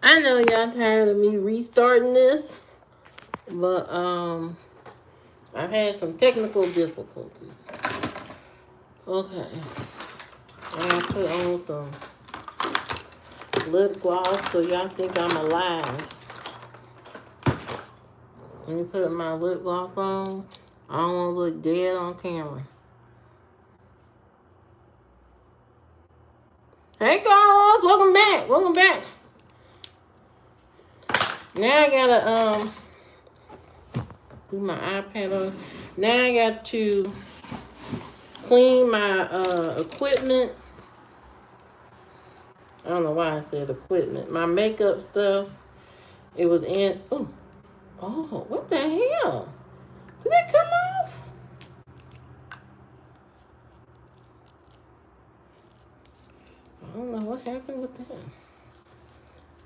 I know y'all tired of me restarting this, but I've had some technical difficulties. Okay, I gotta put on some lip gloss so y'all think I'm alive. Let me put my lip gloss on. I don't want to look dead on camera. Hey Carlos, welcome back. Welcome back. Now I gotta do my iPad on. Now I got to clean my equipment. I don't know why I said equipment. My makeup stuff. It was in. Oh, what the hell? Did that come off? I don't know what happened with that.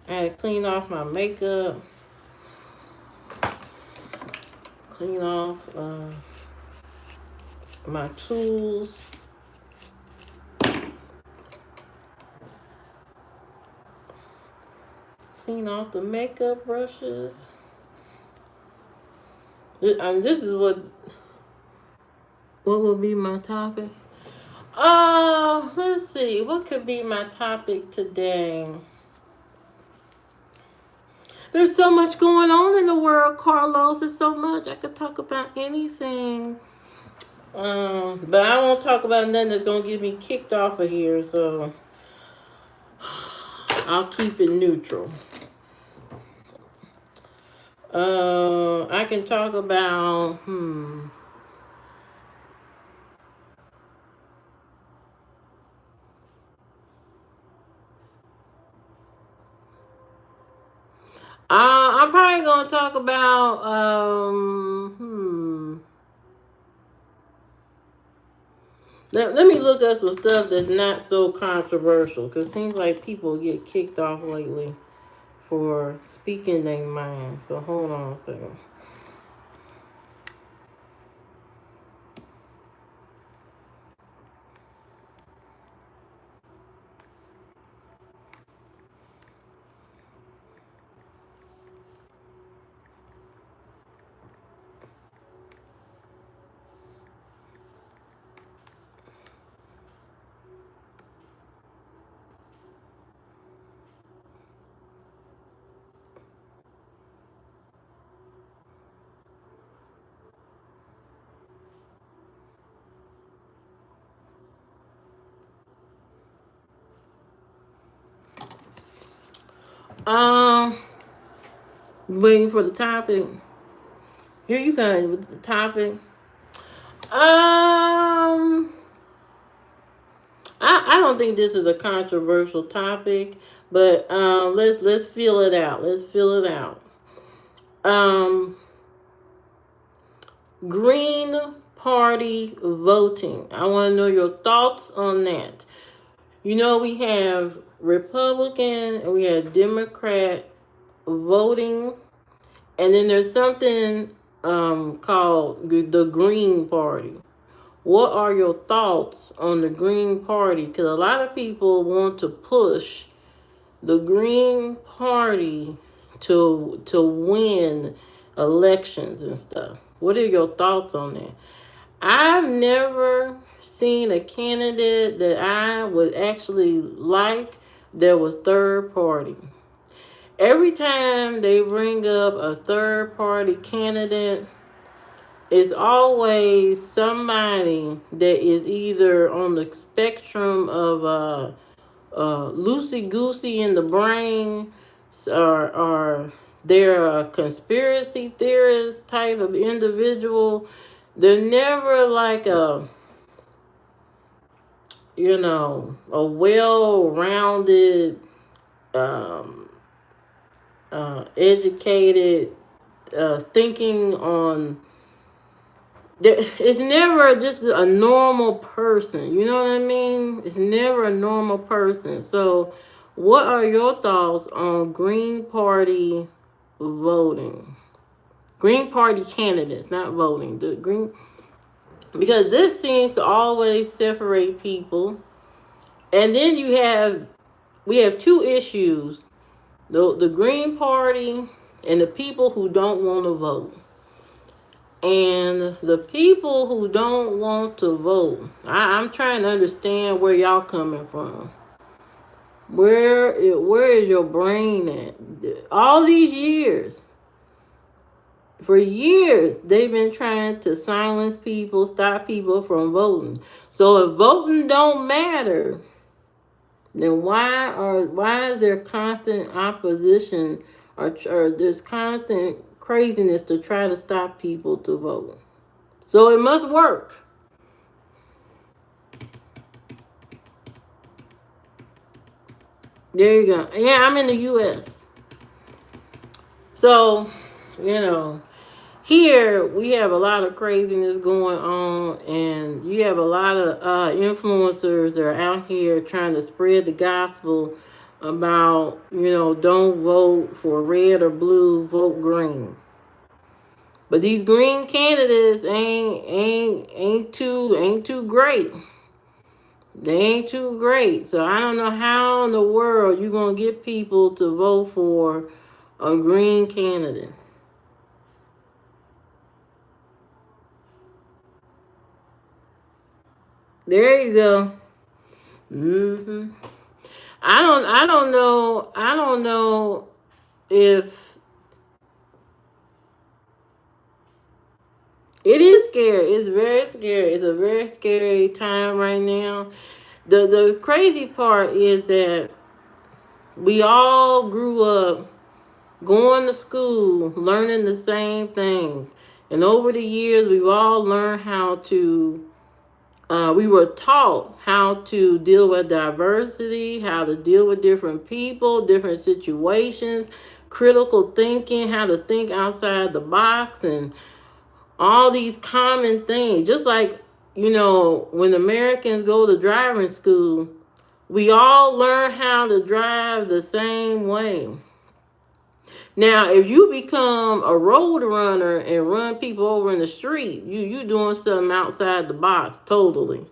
I had to clean off my makeup. Clean off my tools. Clean off the makeup brushes. This is what will be my topic. Let's see. What could be my topic today? There's so much going on in the world, Carlos. There's so much. I could talk about anything. But I won't talk about nothing that's going to get me kicked off of here, so I'll keep it neutral. I can talk about, I'm probably going to talk about, Let me look at some stuff that's not so controversial, because it seems like people get kicked off lately for speaking their mind. So hold on a second. Waiting for the topic. Here you go with the topic. I don't think this is a controversial topic, but let's feel it out. Let's feel it out. Green Party voting. I want to know your thoughts on that. You know, we have Republican and we have Democrat voting, and then there's something called the Green Party. What are your thoughts on the Green Party? Because a lot of people want to push the Green Party to win elections and stuff. What are your thoughts on that? I've never seen a candidate that I would actually like that was third party. Every time they bring up a third party candidate, it's always somebody that is either on the spectrum of loosey goosey in the brain, or they're a conspiracy theorist type of individual. They're never like a well-rounded, educated, thinking on. It's never just a normal person. You know what I mean? It's never a normal person. So, what are your thoughts on Green Party voting? Green Party candidates, not voting. The Green, because this seems to always separate people. And then we have two issues The Green Party and the people who don't want to vote. And the people who don't want to vote, I'm trying to understand where y'all coming from. Where is your brain at? All these years, for years, they've been trying to silence people, stop people from voting. So if voting don't matter, then why is there constant opposition or there's constant craziness to try to stop people to vote? So it must work. There you go. Yeah, I'm in the U.S. So, you know, here we have a lot of craziness going on, and you have a lot of influencers that are out here trying to spread the gospel about, don't vote for red or blue, vote green. But these green candidates ain't too great. They ain't too great. So I don't know how in the world you're gonna get people to vote for a green candidate. There you go. hmm I don't know if it is scary. It's very scary. It's a very scary time right now. The crazy part is that we all grew up going to school, learning the same things. And over the years, we've all learned how to, we were taught how to deal with diversity, how to deal with different people, different situations, critical thinking, how to think outside the box, and all these common things. Just like, when Americans go to driving school, we all learn how to drive the same way. Now, if you become a road runner and run people over in the street, you doing something outside the box totally.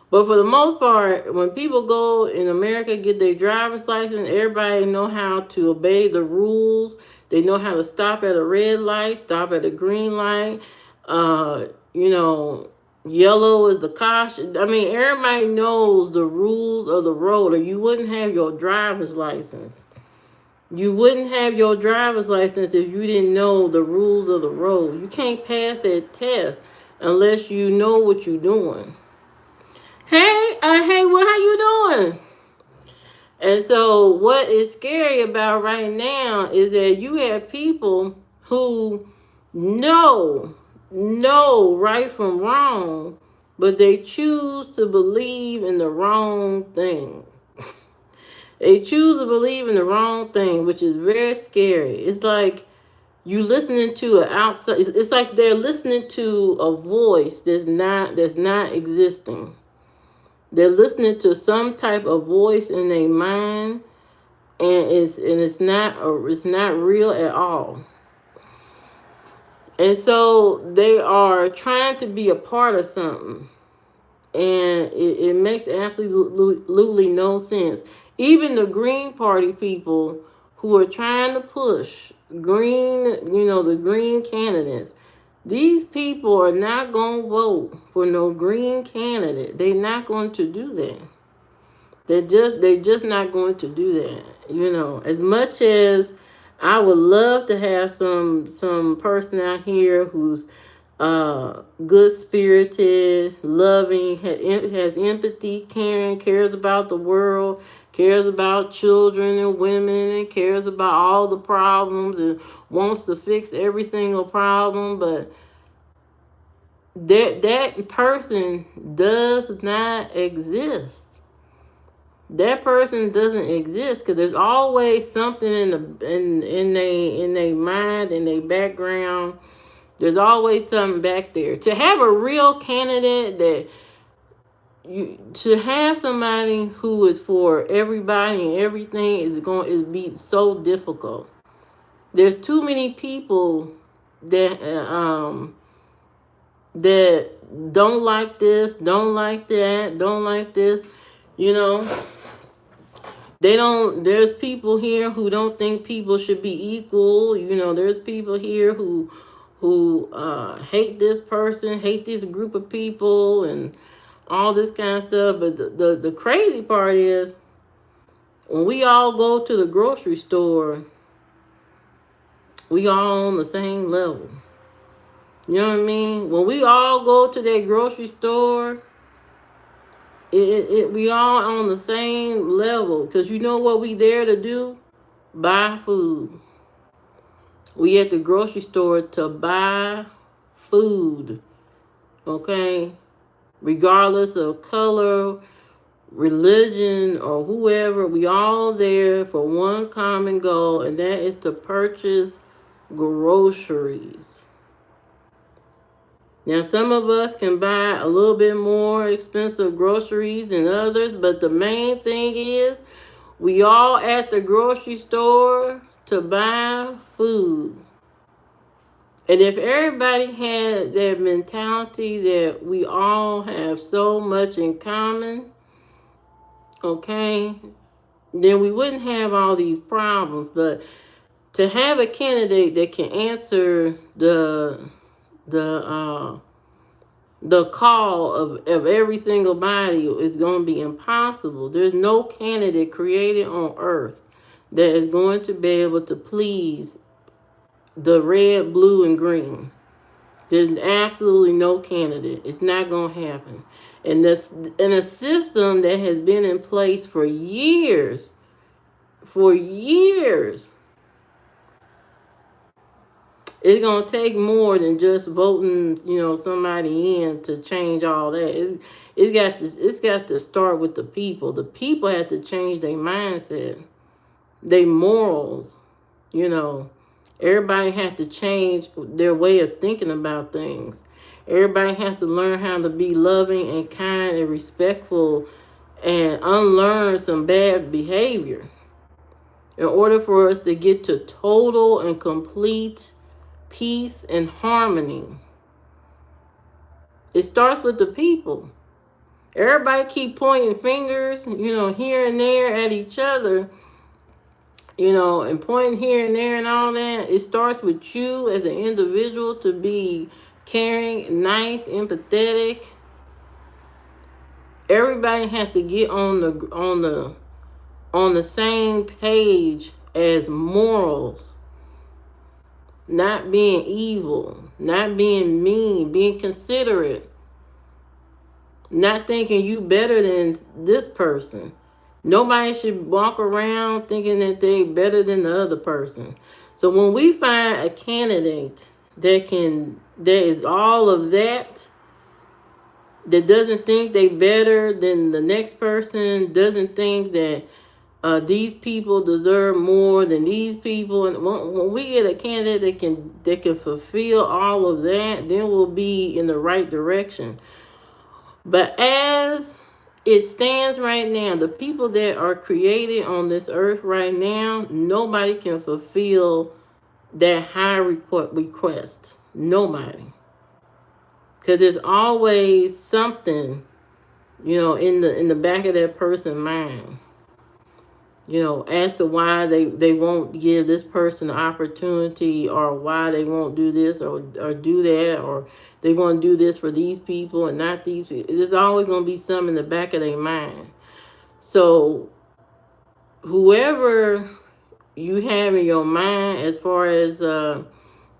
But for the most part, when people go in America get their driver's license, everybody know how to obey the rules. They know how to stop at a red light, stop at a green light. Uh, you know, Yellow is the caution. I mean, everybody knows the rules of the road, or you wouldn't have your driver's license. You wouldn't have your driver's license if you didn't know the rules of the road. You can't pass that test unless you know what you're doing. Hey, what? How you doing? And so, what is scary about right now is that you have people who know right from wrong, but they choose to believe in the wrong thing. They choose to believe in the wrong thing, which is very scary. It's like you listening to an outside. It's like they're listening to a voice that's not existing. They're listening to some type of voice in their mind, and it's not real at all. And so they are trying to be a part of something, and it makes absolutely no sense. Even the Green Party people who are trying to push green, the green candidates, these people are not going to vote for no green candidate. They're not going to do that. They're just not going to do that. As much as I would love to have some person out here who's good spirited, loving, has empathy, caring, cares about the world, cares about children and women, and cares about all the problems and wants to fix every single problem, but that person does not exist. That person doesn't exist because there's always something in their mind, in their background. There's always something back there. To have a real candidate, to have somebody who is for everybody and everything is be so difficult. There's too many people that don't like this, don't like that, don't like this. You know, There's people here who don't think people should be equal. There's people here who hate this person, hate this group of people, and all this kind of stuff. But the crazy part is when we all go to the grocery store, we all on the same level. You know what I mean? When we all go to that grocery store, we all on the same level. Because you know what we there to do? Buy food. We at the grocery store to buy food. Okay? Regardless of color, religion, or whoever, we all there for one common goal, and that is to purchase groceries. Now, some of us can buy a little bit more expensive groceries than others, but the main thing is we all at the grocery store to buy food. And if everybody had that mentality that we all have so much in common, okay, then we wouldn't have all these problems. But to have a candidate that can answer the call of every single body is going to be impossible. There's no candidate created on earth that is going to be able to please the red, blue, and green. There's absolutely no candidate. It's not going to happen. And this in a system that has been in place for years. It's going to take more than just voting, somebody in to change all that. It's got to start with the people. The people have to change their mindset, their morals. Everybody has to change their way of thinking about things. Everybody has to learn how to be loving and kind and respectful and unlearn some bad behavior in order for us to get to total and complete peace and harmony. It starts with the people. Everybody keep pointing fingers, here and there at each other, and pointing here and there and all that. It starts with you as an individual to be caring, nice, empathetic. Everybody has to get on the same page as morals. Not being evil, not being mean, being considerate, not thinking you better than this person. Nobody should walk around thinking that they better than the other person. So when we find a candidate that is all of that doesn't think they better than the next person, doesn't think that these people deserve more than these people, and when we get a candidate that can fulfill all of that, then we'll be in the right direction. But as it stands right now, the people that are created on this earth right now, nobody can fulfill that high request. Nobody. Because there's always something, in the back of that person's mind. As to why they won't give this person an opportunity, or why they won't do this or do that, or they want to do this for these people and not these people. There's always going to be some in the back of their mind. So whoever you have in your mind as far as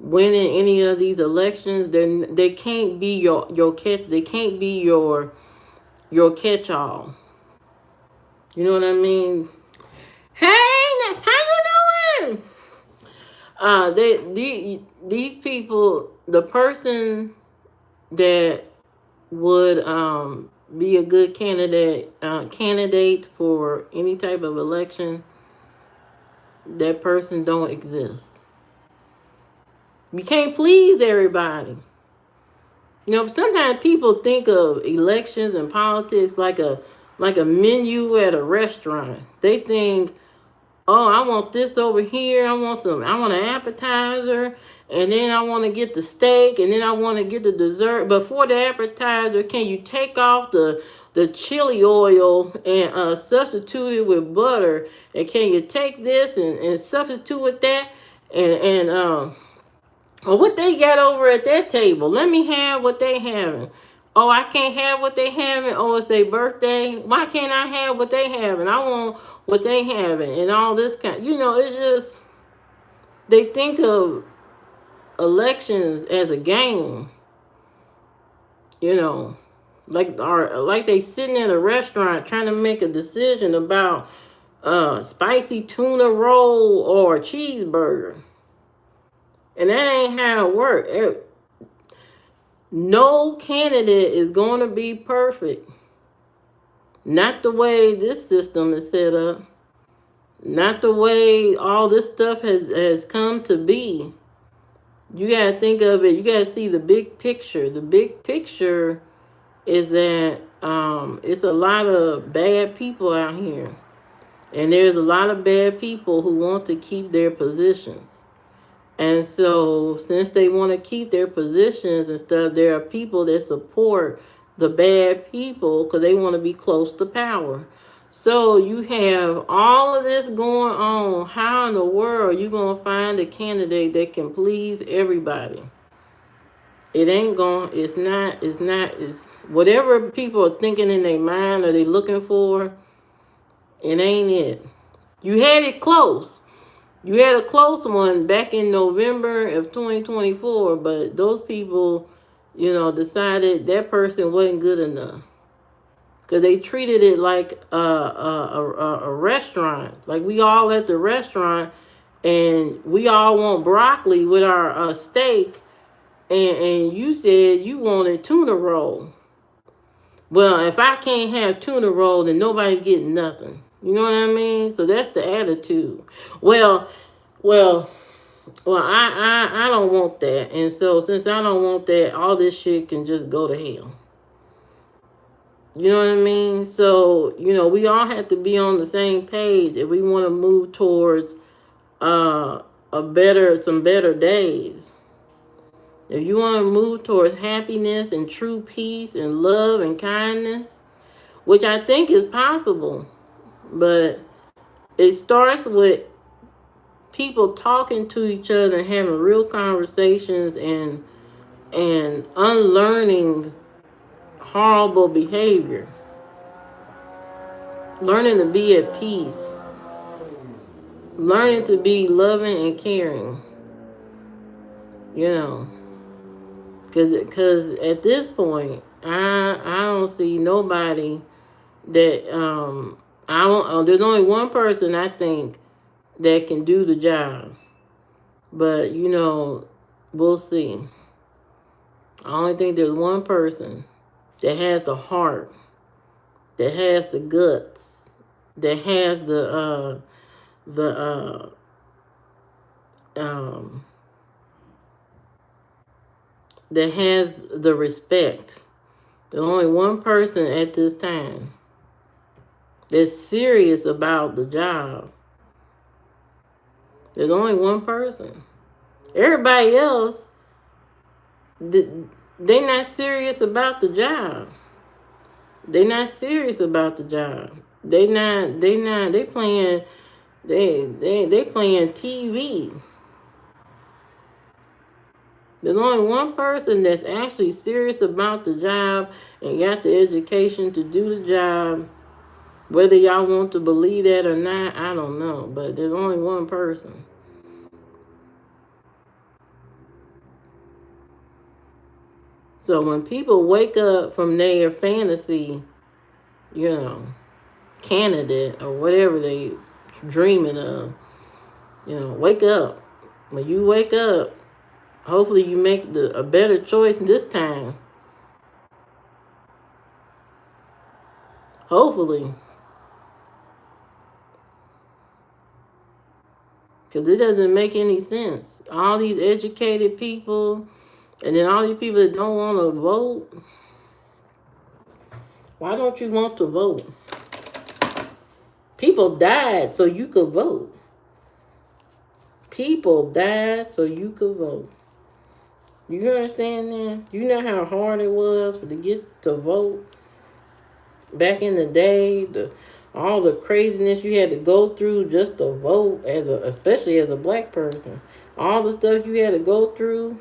winning any of these elections, then they can't be they can't be your catch-all. You know what I mean? Hey, how you doing? These people, the person that would be a good candidate for any type of election, that person don't exist. You can't please everybody. Sometimes people think of elections and politics like a menu at a restaurant. They think, oh, I want this over here. I want an appetizer, and then I want to get the steak, and then I want to get the dessert. But for the appetizer, can you take off the the chili oil and substitute it with butter? And can you take this and substitute with that? And or what they got over at their table? Let me have what they having. Oh, I can't have what they having. Oh, it's their birthday. Why can't I have what they having? I want what they having and all this kind. It's just they think of elections as a game. You know, like they sitting at a restaurant trying to make a decision about spicy tuna roll or a cheeseburger. And that ain't how it works. No candidate is going to be perfect. Not the way this system is set up. Not the way all this stuff has come to be. You got to think of it. You got to see the big picture. The big picture is that it's a lot of bad people out here. And there's a lot of bad people who want to keep their positions. And so, since they want to keep their positions and stuff, there are people that support the bad people because they want to be close to power. So, you have all of this going on. How in the world are you going to find a candidate that can please everybody? It ain't going, it's whatever people are thinking in their mind or they looking for, it ain't it. You had it close. You had a close one back in November of 2024, but those people, decided that person wasn't good enough. Because they treated it like a restaurant. Like we all at the restaurant and we all want broccoli with our steak. And you said you wanted tuna roll. Well, if I can't have tuna roll, then nobody getting nothing. You know what I mean? So that's the attitude. Well, I don't want that. And so since I don't want that, all this shit can just go to hell. You know what I mean? So, we all have to be on the same page if we want to move towards some better days. If you want to move towards happiness and true peace and love and kindness, which I think is possible, but it starts with people talking to each other and having real conversations and unlearning horrible behavior. Learning to be at peace. Learning to be loving and caring. Because at this point, I don't see nobody that there's only one person I think that can do the job. But we'll see. I only think there's one person that has the heart, that has the guts, that has that has the respect. There's only one person at this time that's serious about the job. There's only one person. Everybody else, they're not serious about the job. They're not serious about the job. They playing TV. There's only one person that's actually serious about the job and got the education to do the job. Whether y'all want to believe that or not, I don't know. But there's only one person. So when people wake up from their fantasy, candidate or whatever they dreaming of, wake up. When you wake up, hopefully you make a better choice this time. Hopefully. Because it doesn't make any sense. All these educated people, and then all these people that don't want to vote. Why don't you want to vote? People died so you could vote. People died so you could vote. You understand that? You know how hard it was to get to vote? Back in the day, all the craziness you had to go through just to vote, especially as a black person, all the stuff you had to go through.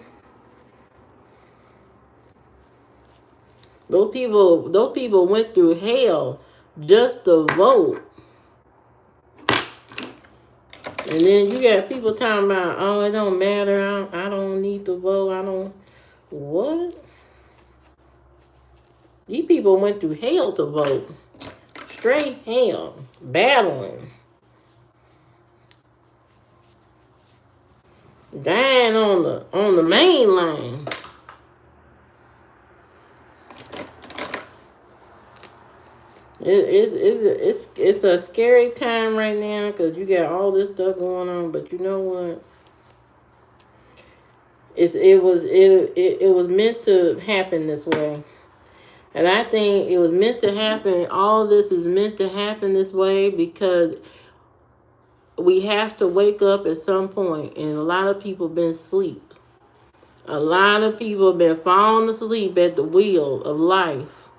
Those people went through hell just to vote. And then you got people talking about, oh, it don't matter. I don't need to vote. I don't. What? These people went through hell to vote. Straight hell. Battling. Dying on the main line. It's a scary time right now because you got all this stuff going on. But you know what? It was meant to happen this way. And I think it was meant to happen. All of this is meant to happen this way because we have to wake up at some point, and a lot of people been asleep. A lot of people have been falling asleep at the wheel of life.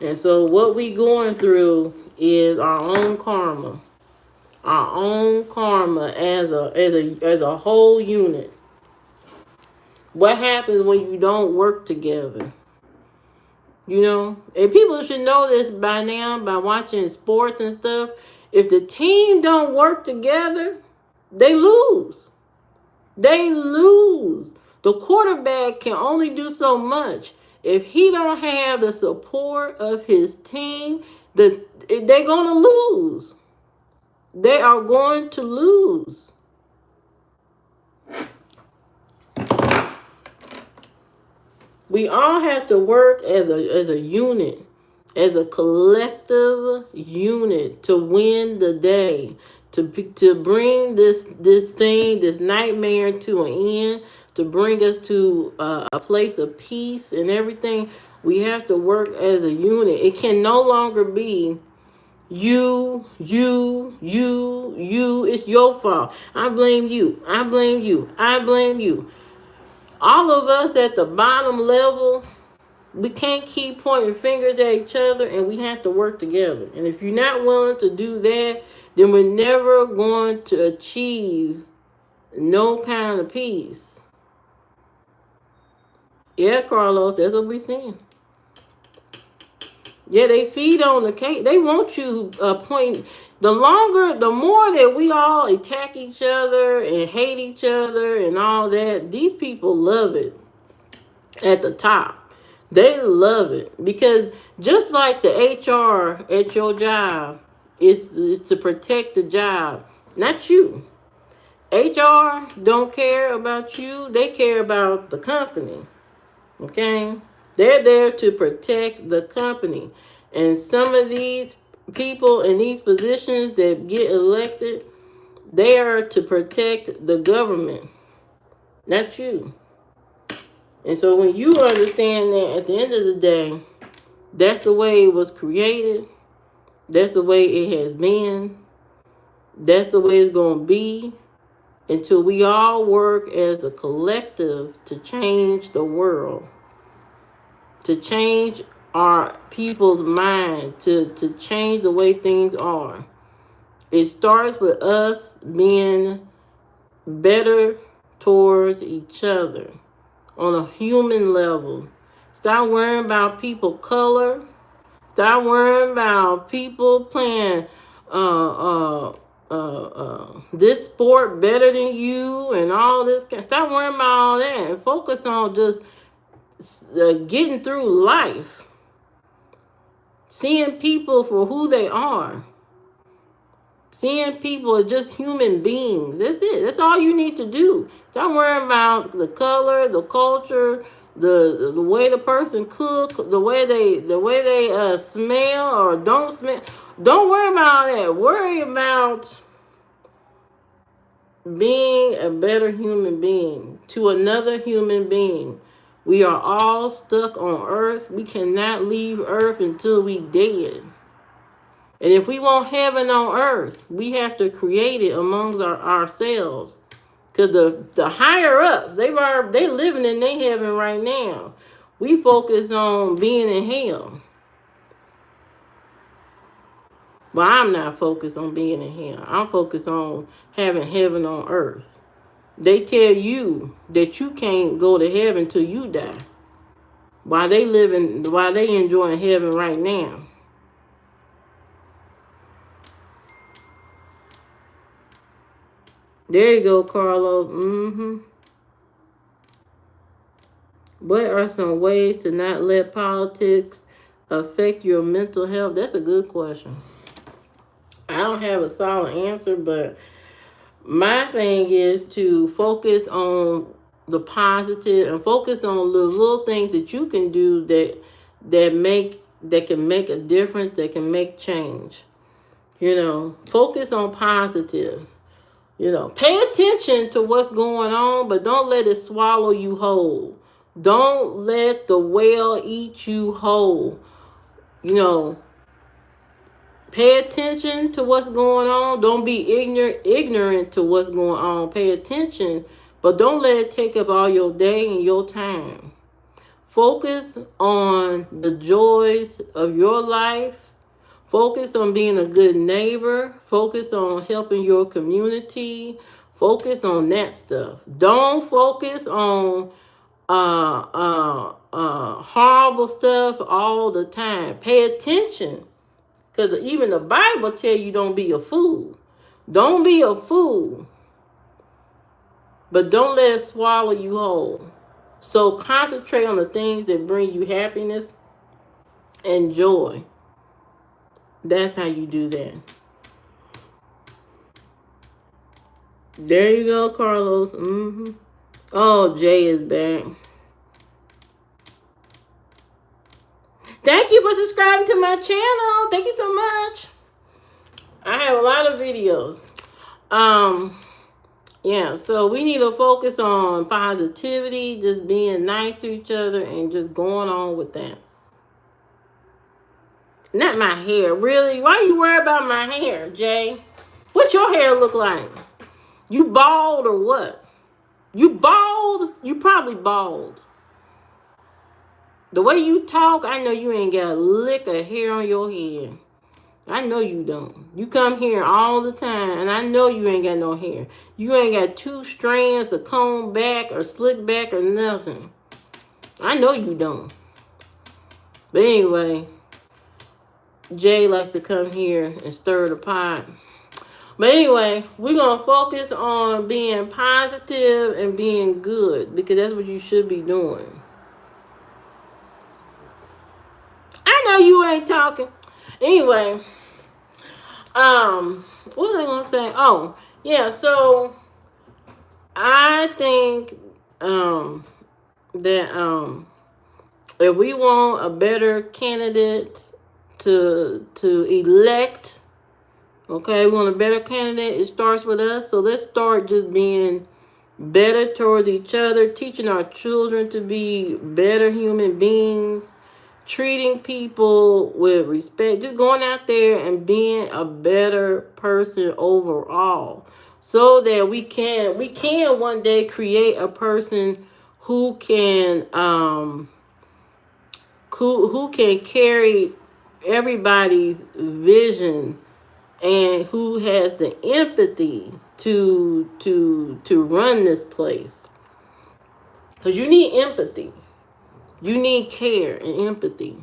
And so what we going through is our own karma. Our own karma as a whole unit. What happens when you don't work together? You know, and people should know this by now by watching sports and stuff. If the team don't work together, they lose. They lose. The quarterback can only do so much. If he don't have the support of his team, they're going to lose. They are going to lose. We all have to work as a unit, as a collective unit to win the day, to bring this nightmare to an end, to bring us to a place of peace and everything. We have to work as a unit. It can no longer be you. It's your fault. I blame you. I blame you. I blame you. All of us at the bottom level, we can't keep pointing fingers at each other, and we have to work together. And if you're not willing to do that, then we're never going to achieve no kind of peace. Yeah, Carlos, that's what we're seeing. Yeah, they feed on the cake. They want you pointing. The more that we all attack each other and hate each other and all that, these people love it at the top. They love it because just like the HR at your job is to protect the job, not you. HR don't care about you. They care about the company. Okay? They're there to protect the company. And some of these people in these positions that get elected, they are to protect the government, not you. And so when you understand that at the end of the day, that's the way it was created, that's the way it has been, that's the way it's going to be, until we all work as a collective to change the world, to change our people's mind, to change the way things are. It starts with us being better towards each other on a human level. Stop worrying about people color. Stop worrying about people playing this sport better than you and all this. Stop worrying about all that and focus on just getting through life. Seeing people for who they are. Seeing people as just human beings. That's it. That's all you need to do. Don't worry about the color, the culture, the way the person cook, the way they smell or don't smell. Don't worry about all that. Worry about being a better human being to another human being. We are all stuck on earth. We cannot leave earth until we dead. And if we want heaven on earth, we have to create it amongst ourselves. Because the higher ups, they living in their heaven right now. We focus on being in hell. But I'm not focused on being in hell. I'm focused on having heaven on earth. They tell you that you can't go to heaven till you die. While they enjoying heaven right now. There you go, Carlos. What are some ways to not let politics affect your mental health? That's a good question. I don't have a solid answer, but my thing is to focus on the positive and focus on the little things that you can do that can make a difference, that can make change. Focus on positive. Pay attention to what's going on, but don't let it swallow you whole. Don't let the whale eat you whole. Pay attention to what's going on. Don't be ignorant to what's going on. Pay attention, but don't let it take up all your day and your time. Focus on the joys of your life. Focus on being a good neighbor. Focus on helping your community. Focus on that stuff. Don't focus on horrible stuff all the time. Pay attention. Because even the Bible tell you don't be a fool. Don't be a fool. But don't let it swallow you whole. So concentrate on the things that bring you happiness and joy. That's how you do that. There you go, Carlos. Oh, Jay is back. Thank you for subscribing to my channel. Thank you so much. I have a lot of videos. Yeah, so we need to focus on positivity, just being nice to each other, and just going on with that. Not my hair. Really? Why you worry about my hair, Jay? What your hair look like? You bald or what? You bald? You probably bald. The way you talk, I know you ain't got a lick of hair on your head. I know you don't. You come here all the time, and I know you ain't got no hair. You ain't got 2 strands to comb back or slick back or nothing. I know you don't. But anyway, Jay likes to come here and stir the pot. But anyway, we're going to focus on being positive and being good, because that's what you should be doing. I know you ain't talking. Anyway, what was I going to say? Oh, yeah, so I think that if we want a better candidate to elect, okay, we want a better candidate, it starts with us. So let's start just being better towards each other, teaching our children to be better human beings, treating people with respect, just going out there and being a better person overall, so that we can one day create a person who can carry everybody's vision, and who has the empathy to run this place. Because you need empathy. You need care and empathy.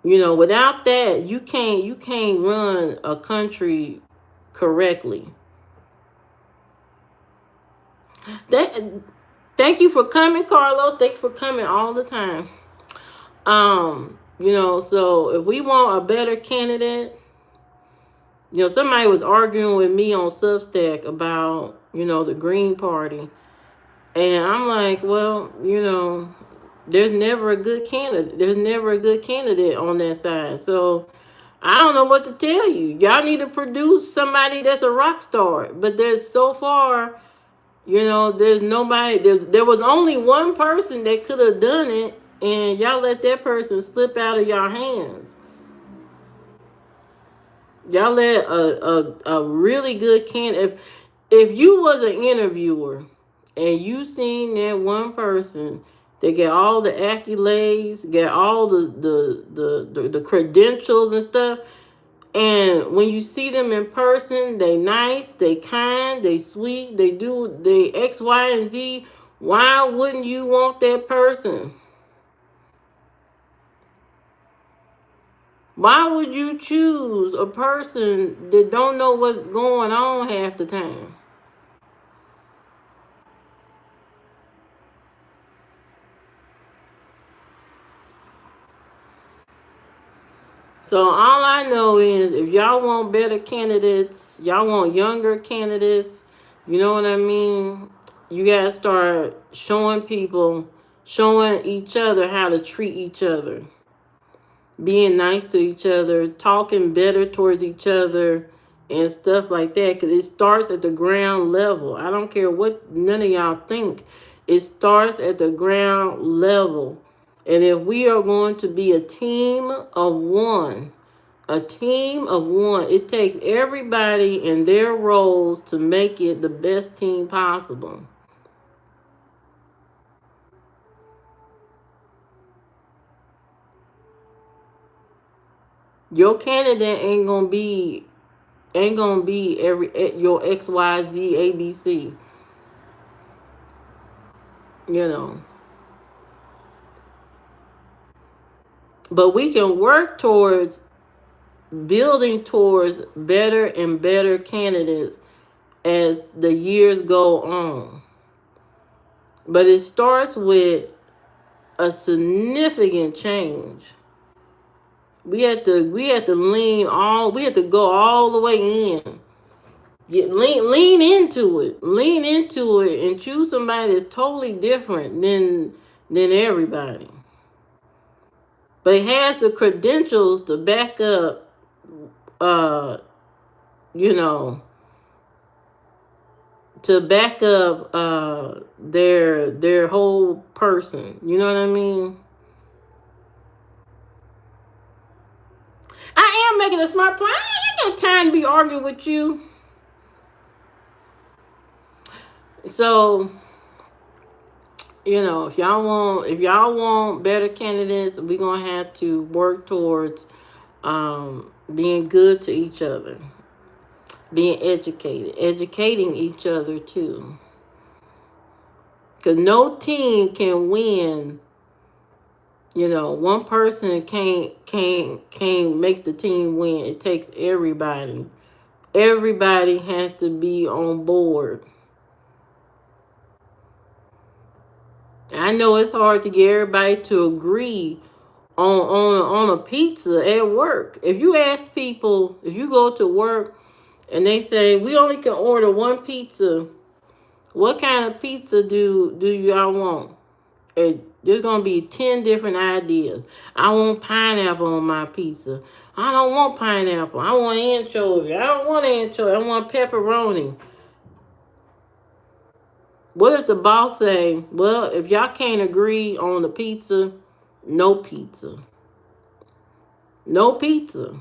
Without that, you can't run a country correctly. Thank you for coming, Carlos. Thank you for coming all the time. So if we want a better candidate, somebody was arguing with me on Substack about, the Green Party. And I'm like, well, there's never a good candidate. There's never a good candidate on that side. So I don't know what to tell you. Y'all need to produce somebody that's a rock star. But there's so far, there's nobody. There was only one person that could have done it, and y'all let that person slip out of your hands. Y'all let a really good candidate. If you was an interviewer and you seen that one person that get all the accolades, get all the credentials and stuff, And when you see them in person, they nice, they kind, they sweet, they do they X, Y, and Z. Why wouldn't you want that person? Why would you choose a person that don't know what's going on half the time? So all I know is if y'all want better candidates, y'all want younger candidates, you know what I mean? You gotta start showing people, showing each other how to treat each other, being nice to each other, talking better towards each other, and stuff like that. Because it starts at the ground level. I don't care what none of y'all think. It starts at the ground level. And if we are going to be a team of one, it takes everybody in their roles to make it the best team possible. Your candidate ain't gonna be your XYZ ABC. You know. But we can work towards building towards better and better candidates as the years go on. But it starts with a significant change. We have to go all the way in. Lean into it. Lean into it and choose somebody that's totally different than everybody. But it has the credentials to back up uh you know their whole person. You know what I mean? I am making a smart point. I ain't got time to be arguing with you. So, if y'all want better candidates, we're gonna have to work towards being good to each other, being educating each other too. Because no team can win. One person can't make the team win. It takes everybody. Everybody has to be on board. I know it's hard to get everybody to agree on a pizza at work. If you ask people, if you go to work and they say we only can order one pizza, what kind of pizza do y'all want? There's gonna be 10 different ideas. I want pineapple on my pizza. I don't want pineapple. I want anchovy. I don't want anchovy. I want pepperoni. What if the boss say, well, if y'all can't agree on the pizza, no pizza. No pizza.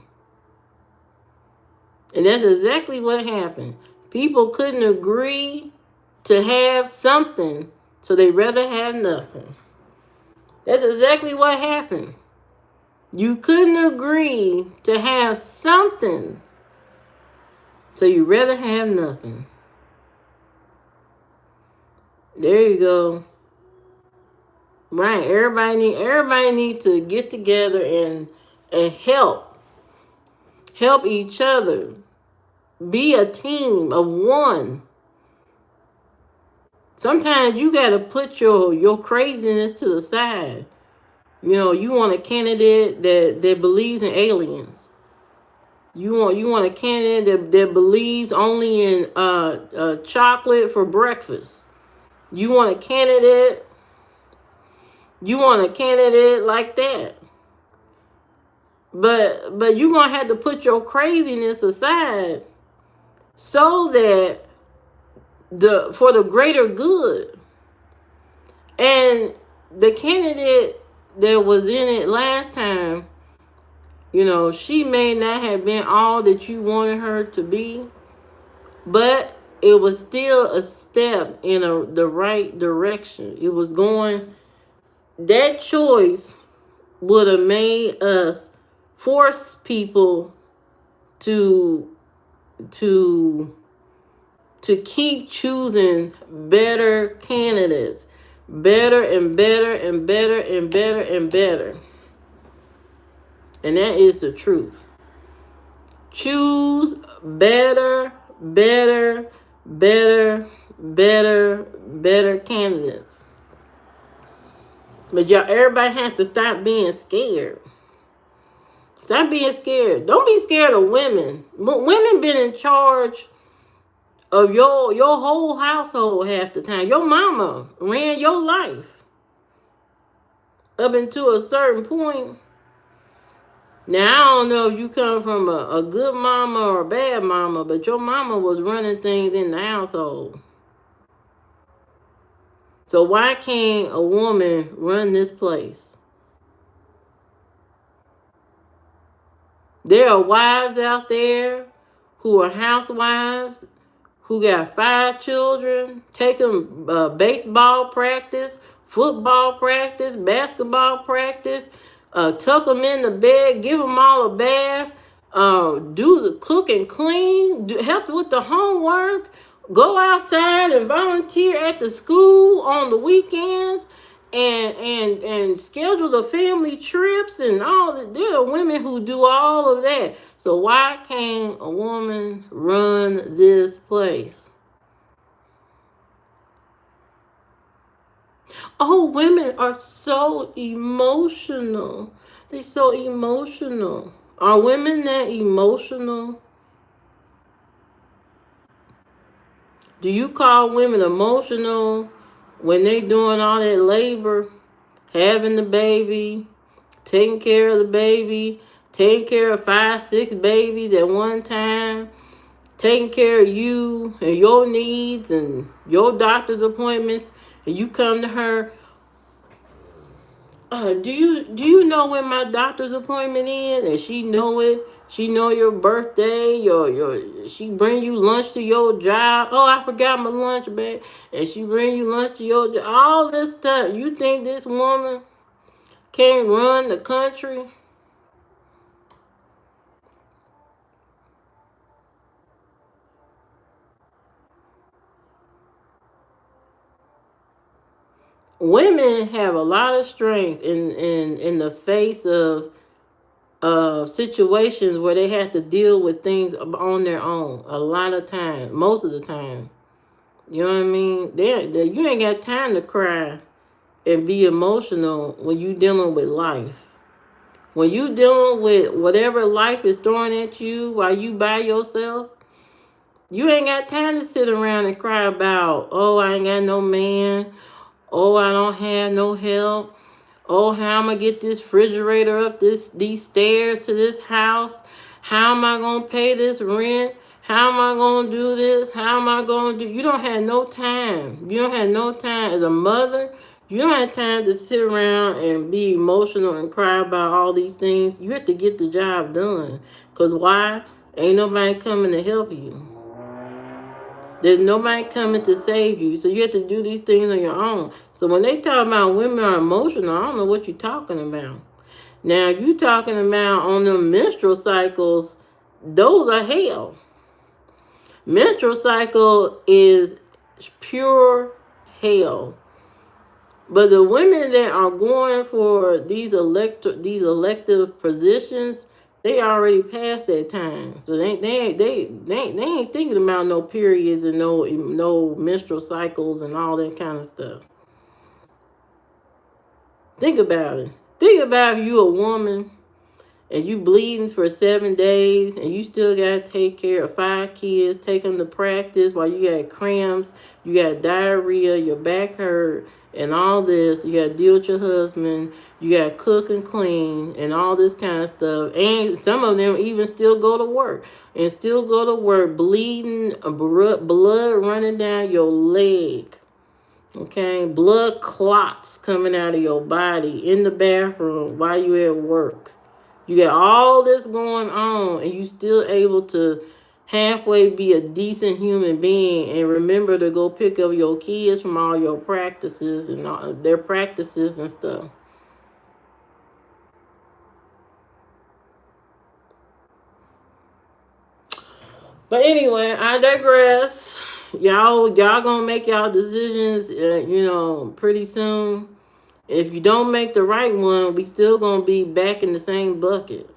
And that's exactly what happened. People couldn't agree to have something, so they rather have nothing. That's exactly what happened. You couldn't agree to have something, so you rather have nothing. There you go. Right. Everybody need to get together and help each other. Be a team of one. Sometimes you gotta put your craziness to the side. You want a candidate that believes in aliens. You want a candidate that believes only in chocolate for breakfast. You want a candidate like that. But you're gonna have to put your craziness aside so that for the greater good. And the candidate that was in it last time, she may not have been all that you wanted her to be, but it was still a step in the right direction. It was going, that choice would have made us force people to to to keep choosing better candidates, better and better and better and better and better. And that is the truth. Choose better, better, better, better, better candidates. But y'all, everybody has to stop being scared. Stop being scared. Don't be scared of women. Women been in charge of your whole household half the time. Your mama ran your life up until a certain point. Now, I don't know if you come from a good mama or a bad mama, but your mama was running things in the household. So why can't a woman run this place? There are wives out there who are housewives, who got 5 children, take them baseball practice, football practice, basketball practice, tuck them in the bed, give them all a bath, do the cook and clean, help with the homework, go outside and volunteer at the school on the weekends, and schedule the family trips and all that. There are women who do all of that. So why can't a woman run this place? Oh, women are so emotional. They're so emotional. Are women that emotional? Do you call women emotional when they doing all that labor, having the baby, taking care of the baby, taking care of 5, 6 babies at one time, taking care of you and your needs and your doctor's appointments, and you come to her, do you know when my doctor's appointment is? And she know it. She know your birthday. She bring you lunch to your job. Oh, I forgot my lunch bag. And she bring you lunch to your job. All this stuff. You think this woman can't run the country? Women have a lot of strength in the face of situations where they have to deal with things on their own. A lot of time, most of the time. You know what I mean? You ain't got time to cry and be emotional when you dealing with life. When you dealing with whatever life is throwing at you while you by yourself, you ain't got time to sit around and cry about, oh, I ain't got no man. Oh, I don't have no help. Oh, how am I get this refrigerator up these stairs to this house? How am I gonna pay this rent? How am I gonna do this? How am I gonna do? You don't have no time. You don't have no time as a mother. You don't have time to sit around and be emotional and cry about all these things. You have to get the job done. Cause why? Ain't nobody coming to help you. There's nobody coming to save you. So you have to do these things on your own. So when they talk about women are emotional, I don't know what you're talking about. Now, you talking about on the menstrual cycles, those are hell. Menstrual cycle is pure hell. But the women that are going for these elective positions, they already passed that time. So they ain't thinking about no periods and no menstrual cycles and all that kind of stuff. Think about it. Think about if you a woman and you bleeding for 7 days and you still got to take care of 5 kids, take them to practice while you got cramps, you got diarrhea, your back hurt, and all this. You got to deal with your husband, you got to cook and clean and all this kind of stuff. And some of them even still go to work and still go to work bleeding, blood running down your leg. Okay, blood clots coming out of your body in the bathroom while you at work. You got all this going on and you still able to halfway be a decent human being and remember to go pick up your kids from all your practices and all their practices and stuff. But anyway, I digress. Y'all gonna make y'all decisions, pretty soon. If you don't make the right one, we still gonna be back in the same bucket.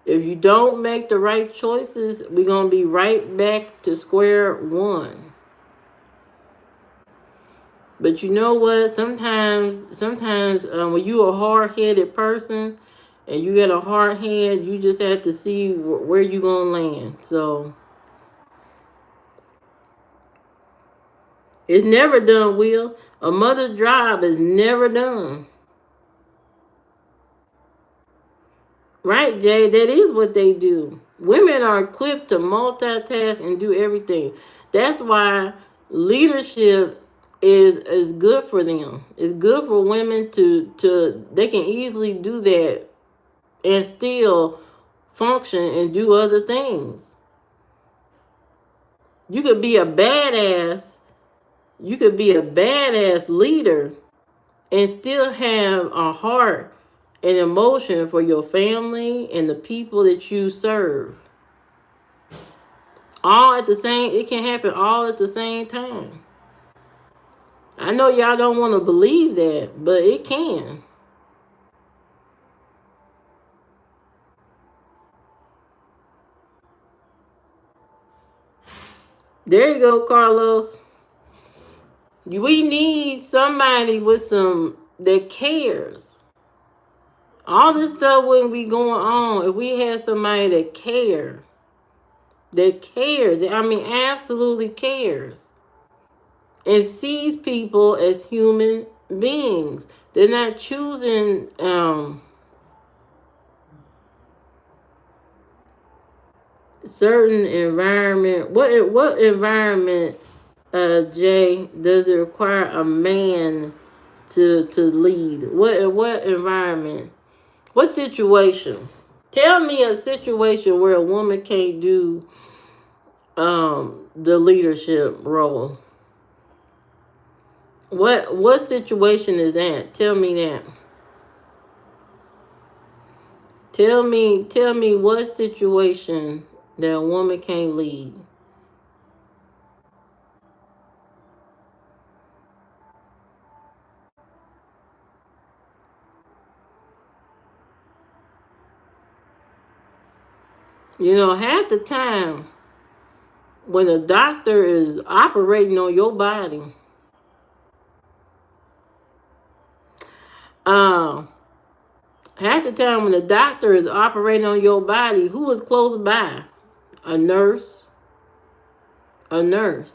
If you don't make the right choices, we're gonna be right back to square one. But you know what? Sometimes when you a hard-headed person and you got a hard head, you just have to see where you gonna land. So it's never done, Will. A mother's job is never done. Right, Jay? That is what they do. Women are equipped to multitask and do everything. That's why leadership is good for them. It's good for women to they can easily do that and still function and do other things. You could be a badass. You could be a badass leader and still have a heart and emotion for your family and the people that you serve. It can happen all at the same time. I know y'all don't want to believe that, but it can. There you go, Carlos. We need somebody with some that cares. All this stuff wouldn't be going on if we had somebody that cares. That cares. I mean, absolutely cares. And sees people as human beings. They're not choosing certain environment. What environment, Jay, does it require a man to lead? What environment? What situation? Tell me a situation where a woman can't do the leadership role. What situation is that? Tell me that. Tell me what situation that a woman can't lead. Half the time when a doctor is operating on your body, uh, half the time when the doctor is operating on your body, who is close by? A nurse. A nurse.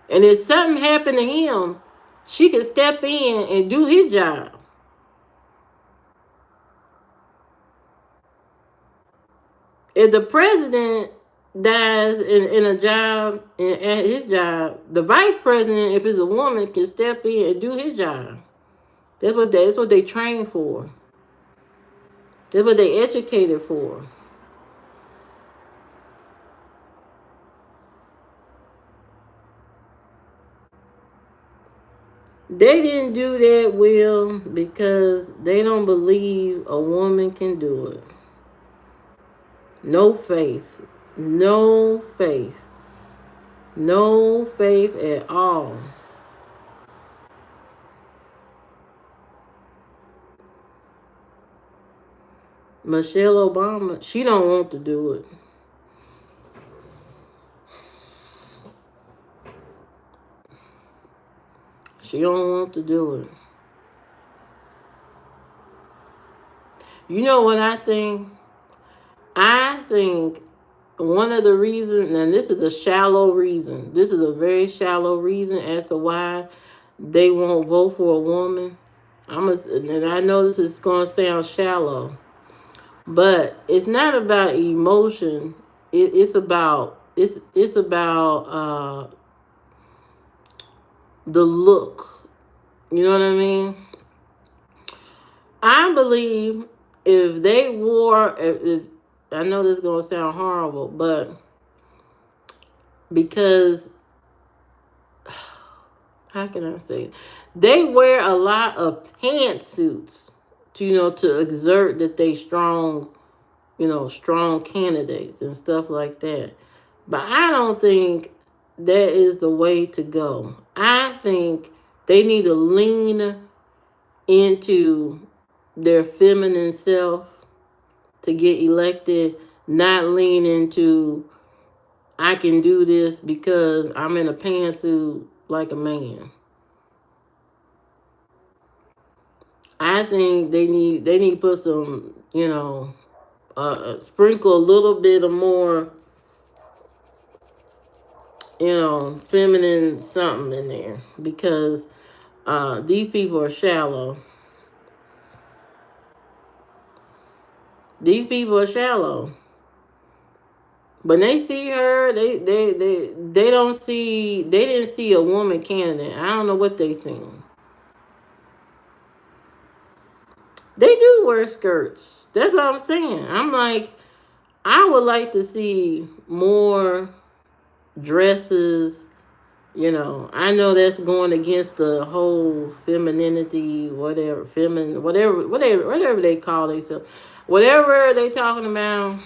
And if something happened to him, she could step in and do his job. If the president dies in a job, at his job, the vice president, if it's a woman, can step in and do his job. That's what they train for. That's what they educated for. They didn't do that, Will, because they don't believe a woman can do it. No faith. No faith. No faith at all. Michelle Obama, she don't want to do it. She don't want to do it. You know what I think? I think one of the reasons, and this is a shallow reason, this is a very shallow reason as to why they won't vote for a woman. And I know this is going to sound shallow, but it's not about emotion. It's about the look. You know what I mean? I believe if they wore, if I know this is going to sound horrible, but because, how can I say it? They wear a lot of pantsuits to exert that they strong, strong candidates and stuff like that. But I don't think that is the way to go. I think they need to lean into their feminine self to get elected, not lean into I can do this because I'm in a pantsuit like a man. I think they need to put some, sprinkle a little bit of more, feminine something in there because these people are shallow. These people are shallow. When they see her, they don't see they didn't see a woman candidate. I don't know what they seen. They do wear skirts. That's what I'm saying. I'm like, I would like to see more dresses. I know that's going against the whole femininity, whatever, whatever they call themselves, whatever they talking about.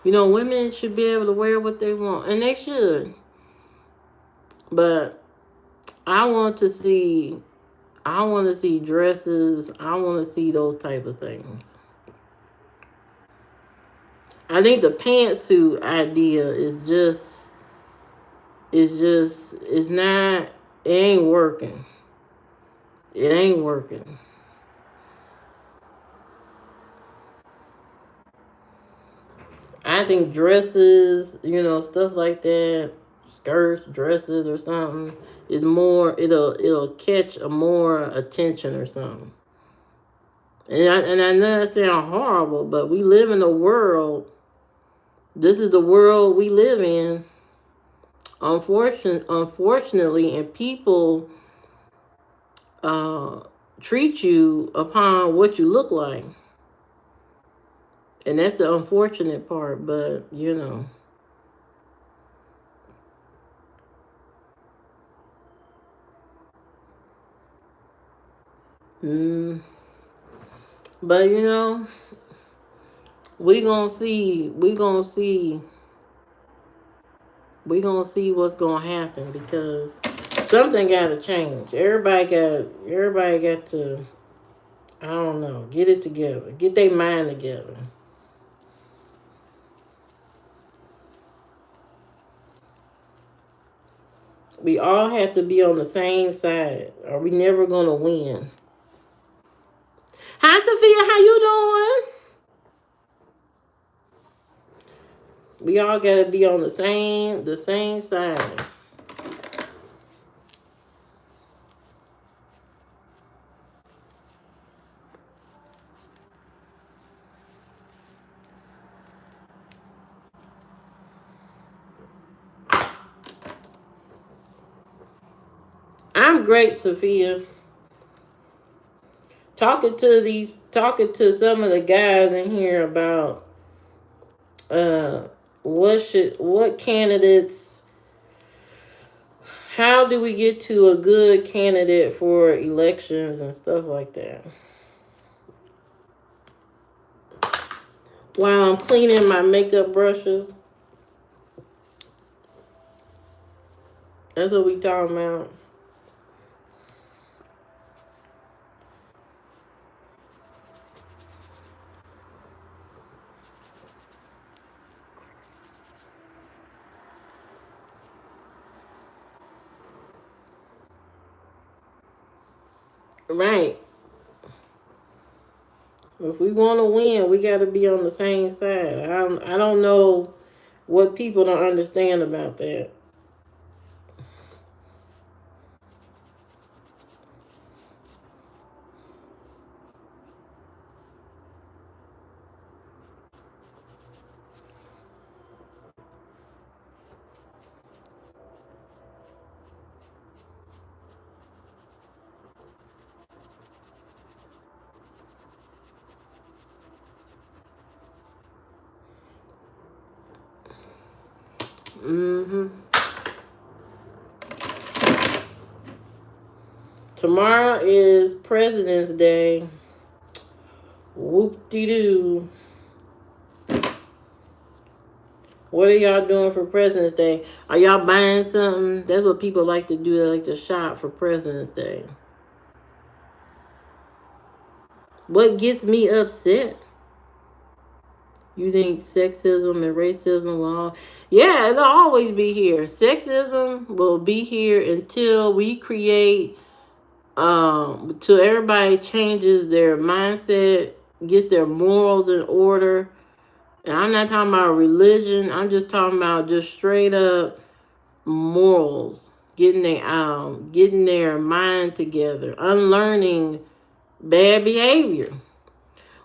Women should be able to wear what they want, and they should. But I want to see, I want to see dresses. I want to see those type of things. I think the pantsuit idea it's not, it ain't working. It ain't working. I think dresses, stuff like that, skirts, dresses, or something is more. It'll catch a more attention or something. And I know that sounds horrible, but we live in a world. This is the world we live in. Unfortunately, and people uh, treat you upon what you look like, and that's the unfortunate part. But mm, but we gonna see. We gonna see what's gonna happen because something gotta change. Everybody got to, I don't know, get it together. Get their mind together. We all have to be on the same side, or we never gonna win. Hi Sophia, how you doing? We all gotta be on the same side. I'm great, Sophia. Talking to some of the guys in here about uh what candidates, how do we get to a good candidate for elections and stuff like that. While I'm cleaning my makeup brushes, that's what we talking about. Right. If we want to win, we got to be on the same side. I don't know what people don't understand about that. hmm Tomorrow is President's Day. Whoop de doo. What are y'all doing for President's Day? Are y'all buying something? That's what people like to do. They like to shop for President's Day. What gets me upset? You think sexism and racism will all... Yeah, it'll always be here. Sexism will be here until we create, till everybody changes their mindset, gets their morals in order. And I'm not talking about religion. I'm just talking about just straight up morals. Getting their mind together, unlearning bad behavior.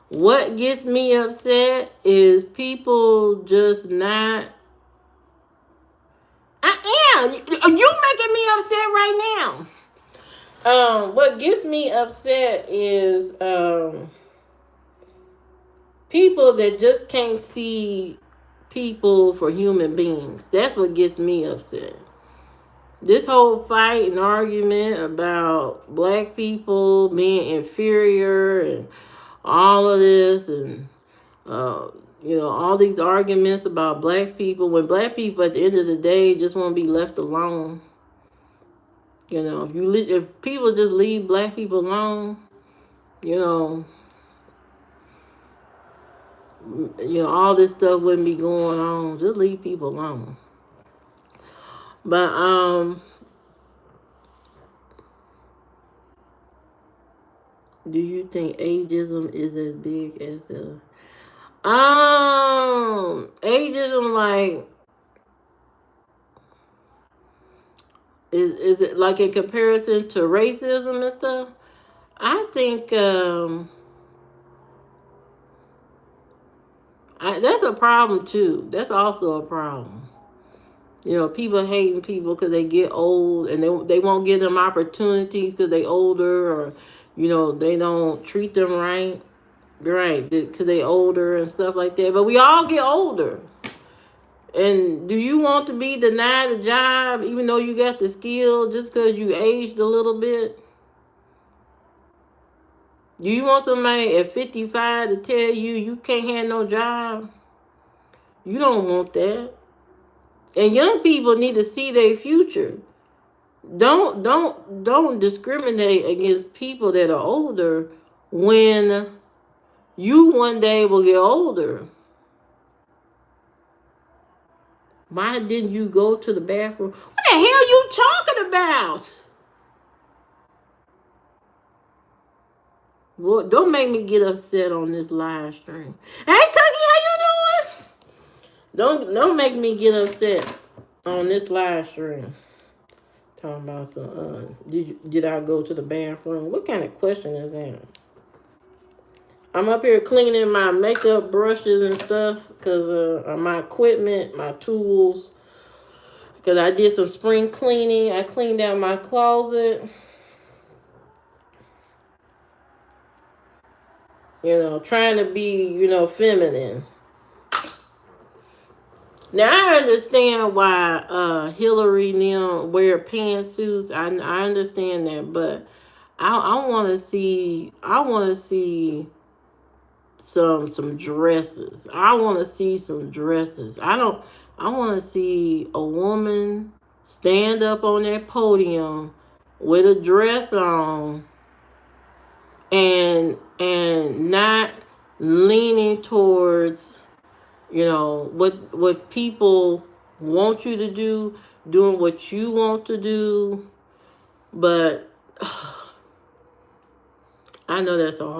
What gets me upset is people just not... I am. You making me upset right now. What gets me upset is people that just can't see people for human beings. That's what gets me upset. This whole fight and argument about black people being inferior and all of this, and all these arguments about black people, when black people at the end of the day just want to be left alone. If people just leave black people alone, all this stuff wouldn't be going on. Just leave people alone. But do you think ageism is as big as ageism, like, is it like in comparison to racism and stuff? I think that's a problem too. That's also a problem. People hating people because they get old, and they won't give them opportunities because they older, or they don't treat them right, because they older and stuff like that. But we all get older. And do you want to be denied a job even though you got the skill just because you aged a little bit? Do you want somebody at 55 to tell you can't have no job? You don't want that. And young people need to see their future. Don't discriminate against people that are older when you one day will get older. Why didn't you go to the bathroom? What the hell are you talking about? Well, don't make me get upset on this live stream. Hey, Cookie, how you doing? Don't make me get upset on this live stream. Talking about some, did I go to the bathroom? What kind of question is that? I'm up here cleaning my makeup brushes and stuff because my equipment, my tools, because I did some spring cleaning. I cleaned out my closet. Trying to be, feminine. Now, I understand why Hillary and them wear pantsuits. I understand that, but I want to see some dresses. I want to see some dresses. I want to see a woman stand up on that podium with a dress on and not leaning towards what people want you to do, doing what you want to do. But I know that's a hard